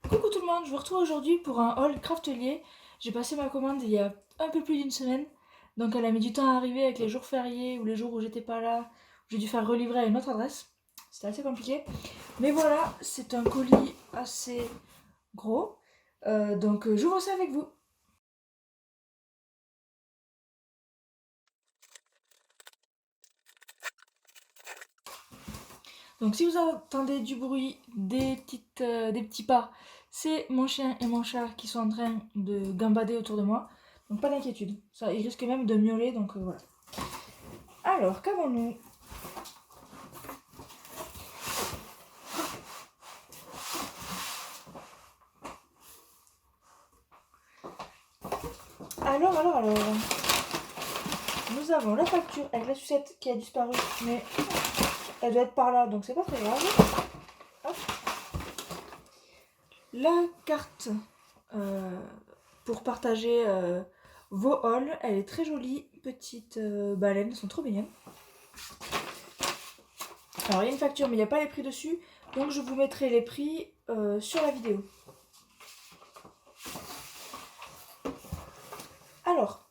Coucou tout le monde, je vous retrouve aujourd'hui pour un haul Craftelier. J'ai passé ma commande il y a un peu plus d'une semaine, donc elle a mis du temps à arriver avec les jours fériés ou les jours où j'étais pas là, où j'ai dû faire relivrer à une autre adresse. C'était assez compliqué. Mais voilà, c'est un colis assez gros, donc j'ouvre ça avec vous. Donc si vous entendez du bruit, des petits pas, c'est mon chien et mon chat qui sont en train de gambader autour de moi. Donc pas d'inquiétude, ça, ils risquent même de miauler, donc voilà. Alors, qu'avons-nous? Alors. Nous avons la facture avec la sucette qui a disparu, mais elle doit être par là, donc c'est pas très grave. Hop. La carte pour partager vos hauls, elle est très jolie. Petites baleines, elles sont trop mignonnes. Alors il y a une facture, mais il n'y a pas les prix dessus, donc je vous mettrai les prix sur la vidéo. Alors,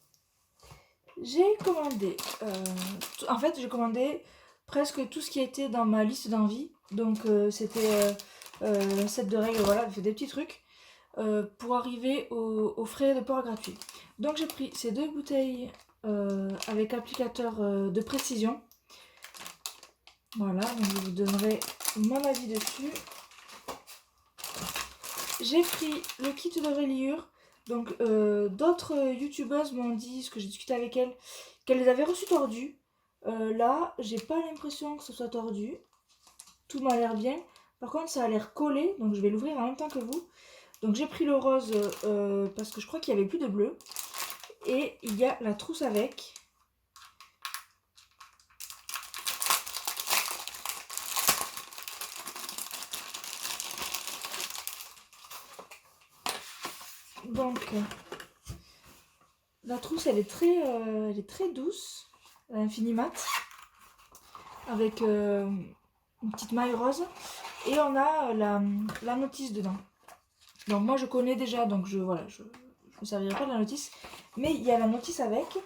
j'ai commandé, j'ai commandé presque tout ce qui était dans ma liste d'envie. Donc c'était un set de règles, voilà, des petits trucs pour arriver aux frais de port gratuit. Donc j'ai pris ces deux bouteilles avec applicateur de précision. Voilà, donc je vous donnerai mon avis dessus. J'ai pris le kit de reliure. Donc d'autres youtubeuses m'ont dit, ce que j'ai discuté avec elles, qu'elles les avaient reçus tordus. Là, j'ai pas l'impression que ce soit tordu. Tout m'a l'air bien. Par contre, ça a l'air collé, donc je vais l'ouvrir en même temps que vous. Donc j'ai pris le rose parce que je crois qu'il n'y avait plus de bleu. Et il y a la trousse avec. Donc la trousse elle est très douce, Infinimat, avec une petite maille rose. Et on a la notice dedans. Donc moi je connais déjà, donc je me servirai pas de la notice. Mais il y a la notice avec.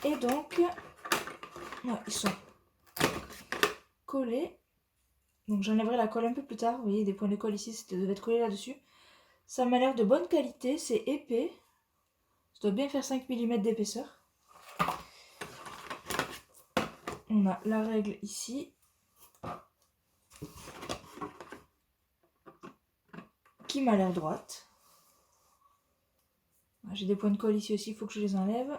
Et donc, ouais, ils sont collés. Donc j'enlèverai la colle un peu plus tard. Vous voyez des points de colle ici, ça devait être collé là-dessus. Ça m'a l'air de bonne qualité, c'est épais. Ça doit bien faire 5 mm d'épaisseur. On a la règle ici. Qui m'a l'air droite. J'ai des points de colle ici aussi, il faut que je les enlève.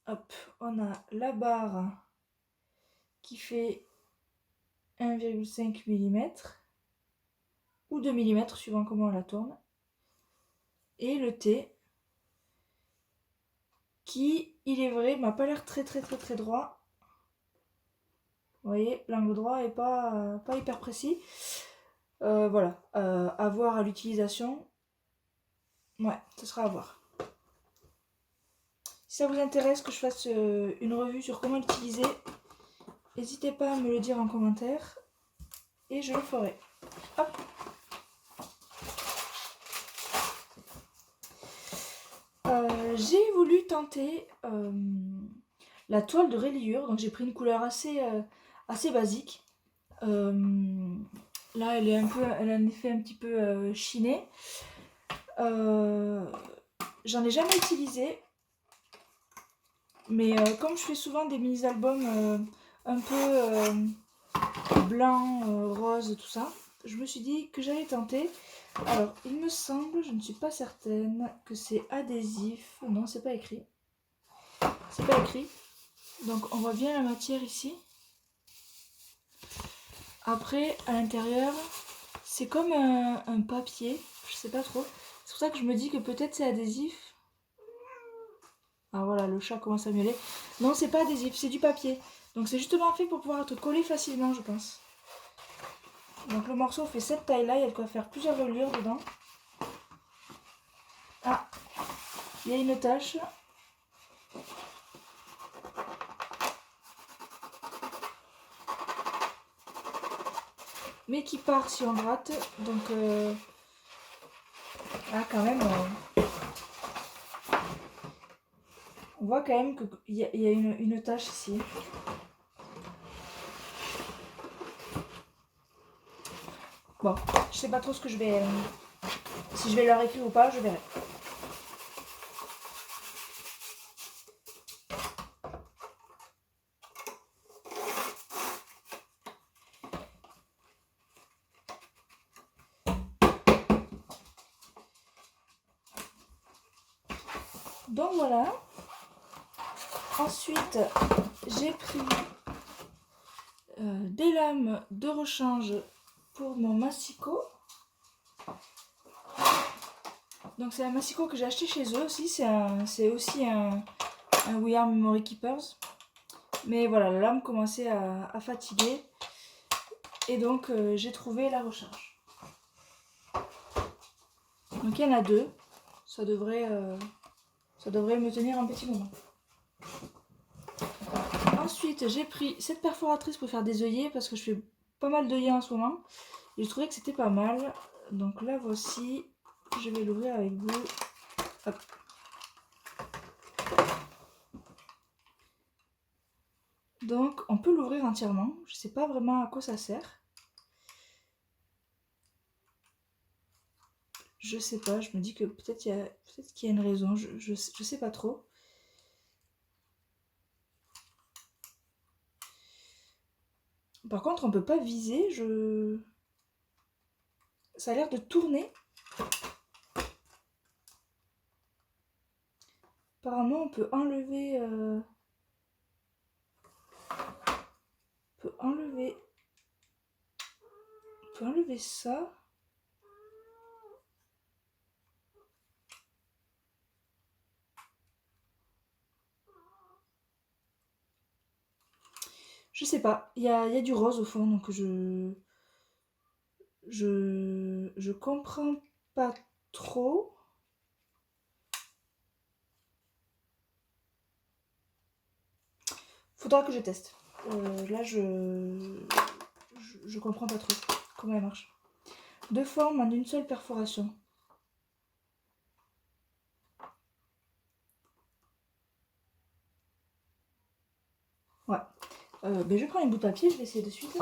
Hop, on a la barre qui fait 1,5 mm ou 2 mm suivant comment on la tourne. Et le T qui, il est vrai, m'a pas l'air très droit. Vous voyez, l'angle droit est pas hyper précis. Voilà, à voir à l'utilisation. Ouais, ce sera à voir. Si ça vous intéresse que je fasse une revue sur comment l'utiliser, n'hésitez pas à me le dire en commentaire et je le ferai. Hop. J'ai voulu tenter la toile de reliure, donc j'ai pris une couleur assez basique. Là, elle a un effet un petit peu chiné. J'en ai jamais utilisé, mais comme je fais souvent des mini-albums un peu blanc, rose, tout ça, je me suis dit que j'allais tenter. Alors, il me semble, je ne suis pas certaine, que c'est adhésif. Non, c'est pas écrit. C'est pas écrit. Donc, on voit bien la matière ici. Après, à l'intérieur, c'est comme un papier. Je sais pas trop. C'est pour ça que je me dis que peut-être c'est adhésif. Ah voilà, le chat commence à miauler. Non, c'est pas adhésif, c'est du papier. Donc c'est justement fait pour pouvoir être collé facilement, je pense. Donc le morceau fait cette taille-là, il y a de quoi faire plusieurs reliures dedans. Ah, il y a une tache. mais qui part si on gratte. Donc là quand même, on voit quand même qu'il y a une tache ici. Bon, je sais pas trop ce que je vais... si je vais leur écrire ou pas, je verrai. Donc voilà. Ensuite, j'ai pris des lames de rechange pour mon massicot. Donc c'est un massicot que j'ai acheté chez eux aussi. C'est aussi un We Are Memory Keepers. Mais voilà, la lame commençait à fatiguer. Et donc j'ai trouvé la recharge. Donc il y en a 2. Ça devrait me tenir un petit moment. Ensuite, j'ai pris cette perforatrice pour faire des œillets parce que je fais pas mal d'œillets en ce moment. Et je trouvais que c'était pas mal. Donc là voici, je vais l'ouvrir avec vous. Hop. Donc on peut l'ouvrir entièrement. Je sais pas vraiment à quoi ça sert. Je sais pas, je me dis que peut-être qu'il y a une raison, je sais pas trop. Par contre, on peut pas viser, ça a l'air de tourner. Apparemment, on peut enlever... On peut enlever ça. Je sais pas, il y a du rose au fond, donc je comprends pas trop. Faudra que je teste. Là, je comprends pas trop comment elle marche. 2 formes en une seule perforation. Ouais. Ben je prends une bout de papier, je vais essayer de suite.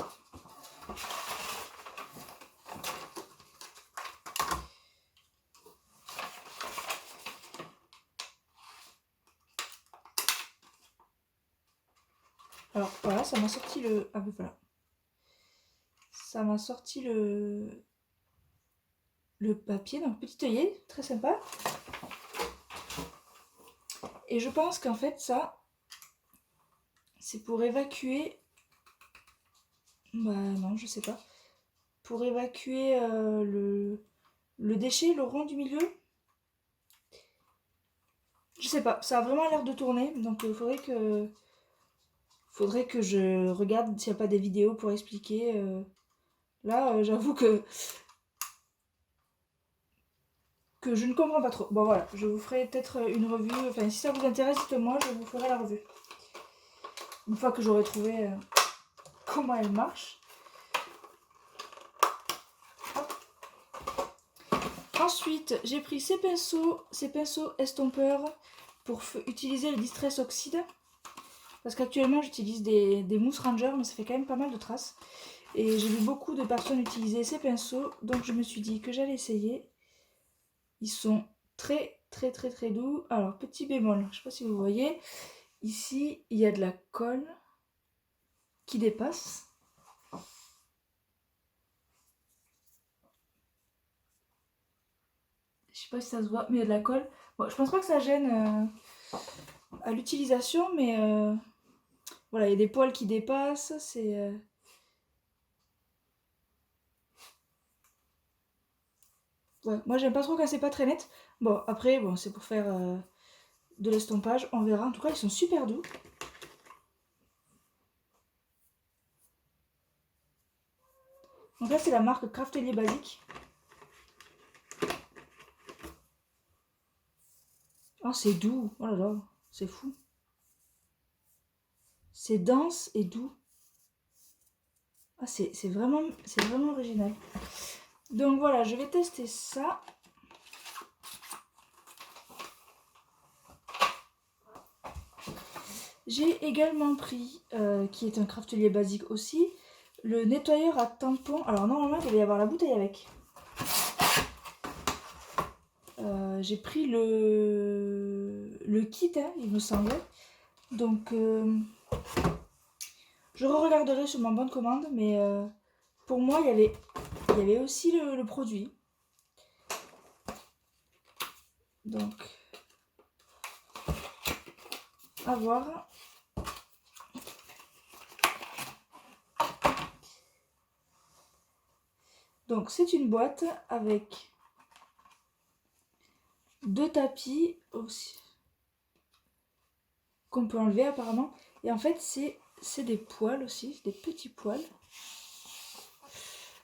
Alors voilà, ça m'a sorti le... Ah ben voilà. Ça m'a sorti le papier, donc petit œillet, très sympa. Et je pense qu'en fait ça, c'est pour évacuer... Bah non, je sais pas. Pour évacuer le déchet, le rond du milieu. Je sais pas, ça a vraiment l'air de tourner, donc il faudrait que je regarde s'il n'y a pas des vidéos pour expliquer. Là, j'avoue que je ne comprends pas trop. Bon voilà, je vous ferai peut-être une revue. Enfin, si ça vous intéresse, dites-moi, je vous ferai la revue. Une fois que j'aurai trouvé comment elle marche. Ensuite, j'ai pris ces pinceaux estompeurs pour utiliser le Distress Oxide. Parce qu'actuellement, j'utilise des mousses Ranger, mais ça fait quand même pas mal de traces. Et j'ai vu beaucoup de personnes utiliser ces pinceaux, donc je me suis dit que j'allais essayer. Ils sont très très très très doux. Alors, petit bémol, je sais pas si vous voyez, ici, il y a de la colle qui dépasse. Je sais pas si ça se voit, mais il y a de la colle. Bon, je pense pas que ça gêne à l'utilisation, mais voilà, il y a des poils qui dépassent, c'est... Ouais, moi j'aime pas trop quand c'est pas très net. Bon, après, bon, c'est pour faire de l'estompage, on verra. En tout cas, ils sont super doux. Donc là, c'est la marque Craftelier Basique. Oh, c'est doux. Oh là là, c'est fou. C'est dense et doux. Ah, c'est vraiment original. Donc voilà, je vais tester ça. J'ai également pris, qui est un craftelier basique aussi, le nettoyeur à tampons. Alors normalement, il devait y avoir la bouteille avec. J'ai pris le kit, hein, il me semblait. Donc, je re-regarderai sur ma bonne commande, mais pour moi, il y avait aussi le produit. Donc, à voir. Donc, c'est une boîte avec 2 tapis aussi qu'on peut enlever apparemment. Et en fait, c'est des poils aussi, des petits poils.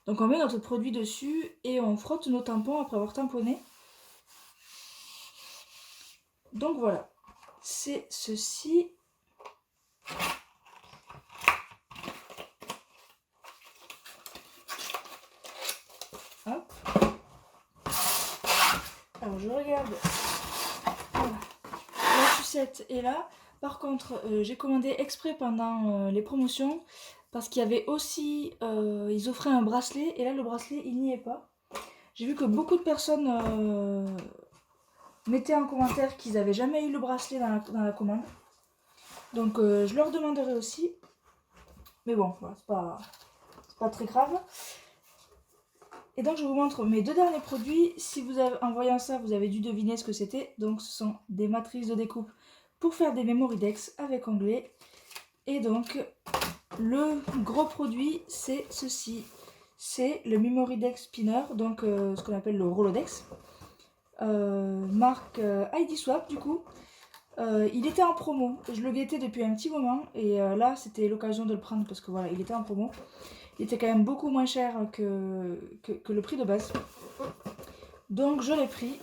Donc, on met notre produit dessus et on frotte nos tampons après avoir tamponné. Donc, voilà. C'est ceci. Hop. Alors, je regarde. Voilà. La sucette est là. Par contre, j'ai commandé exprès pendant les promotions parce qu'il y avait aussi, ils offraient un bracelet et là le bracelet il n'y est pas. J'ai vu que beaucoup de personnes mettaient en commentaire qu'ils n'avaient jamais eu le bracelet dans la commande. Donc je leur demanderai aussi. Mais bon, voilà, c'est pas très grave. Et donc je vous montre mes 2 derniers produits. Si vous avez, en voyant ça, vous avez dû deviner ce que c'était. Donc ce sont des matrices de découpe pour faire des Memoridex avec onglet. Et donc le gros produit c'est ceci. C'est le Memoridex Spinner, donc ce qu'on appelle le Rolodex. Marque ID Swap du coup. Il était en promo, je le guettais depuis un petit moment et là c'était l'occasion de le prendre parce que voilà, il était en promo. Il était quand même beaucoup moins cher que le prix de base. Donc je l'ai pris.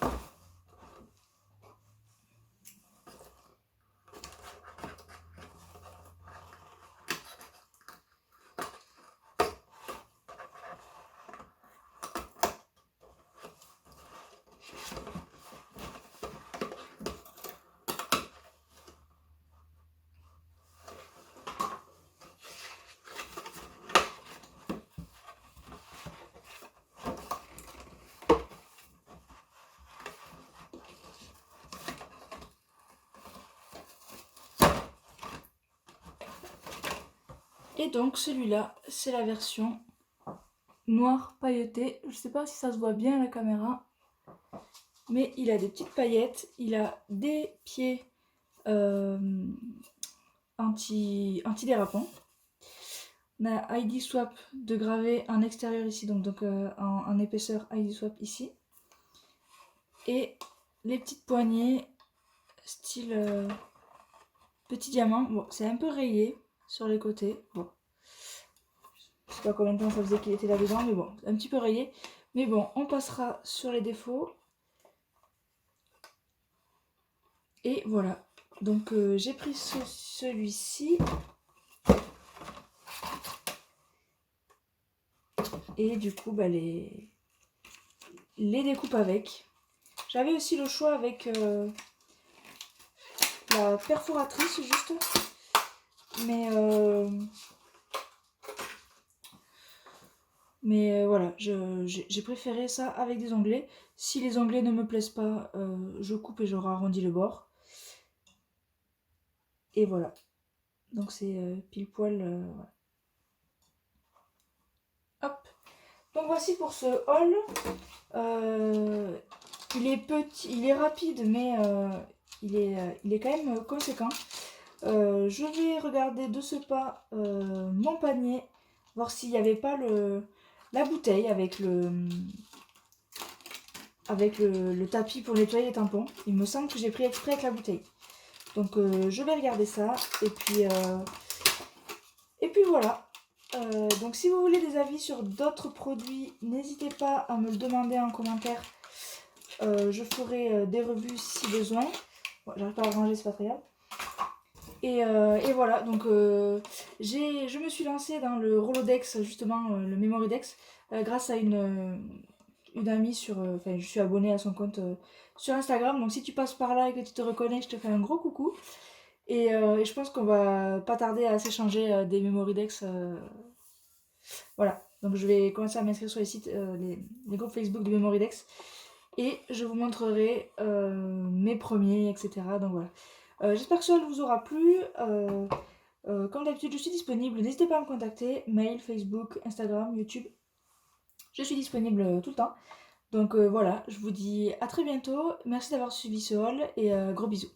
Et donc celui-là, c'est la version noir pailleté. Je sais pas si ça se voit bien à la caméra, mais il a des petites paillettes, il a des pieds anti-dérapants. On a ID Swap de gravé en extérieur ici, donc en épaisseur ID Swap ici. Et les petites poignées, style petit diamant. Bon, c'est un peu rayé sur les côtés. Bon, je sais pas combien de temps ça faisait qu'il était là-dedans, mais bon, un petit peu rayé. Mais bon, on passera sur les défauts. Et voilà. Donc j'ai pris celui-ci. Et du coup, bah, les découpes avec. J'avais aussi le choix avec la perforatrice juste. Mais voilà, j'ai préféré ça avec des onglets. Si les onglets ne me plaisent pas, je coupe et je arrondis le bord. Et voilà. Donc c'est pile poil. Voilà. Hop. Donc voici pour ce haul. Il est petit, il est rapide, mais il est quand même conséquent. Je vais regarder de ce pas mon panier, voir s'il n'y avait pas la bouteille avec le tapis pour nettoyer les tampons. Il me semble que j'ai pris exprès avec la bouteille. Donc je vais regarder ça et puis voilà. Donc si vous voulez des avis sur d'autres produits, n'hésitez pas à me le demander en commentaire. Je ferai des revues si besoin. Bon, j'arrive pas à ranger, c'est pas très grave. Et voilà, donc je me suis lancée dans le Rolodex, justement, le Memory Dex, grâce à une amie sur. Enfin, je suis abonnée à son compte sur Instagram, donc si tu passes par là et que tu te reconnais, je te fais un gros coucou. Et je pense qu'on va pas tarder à s'échanger des Memory Dex. Voilà, donc je vais commencer à m'inscrire sur les sites, les groupes Facebook de Memory Dex. Et je vous montrerai mes premiers, etc. Donc voilà. J'espère que cela vous aura plu. Comme d'habitude, je suis disponible. N'hésitez pas à me contacter. Mail, Facebook, Instagram, YouTube. Je suis disponible tout le temps. Donc voilà, je vous dis à très bientôt. Merci d'avoir suivi ce haul et gros bisous.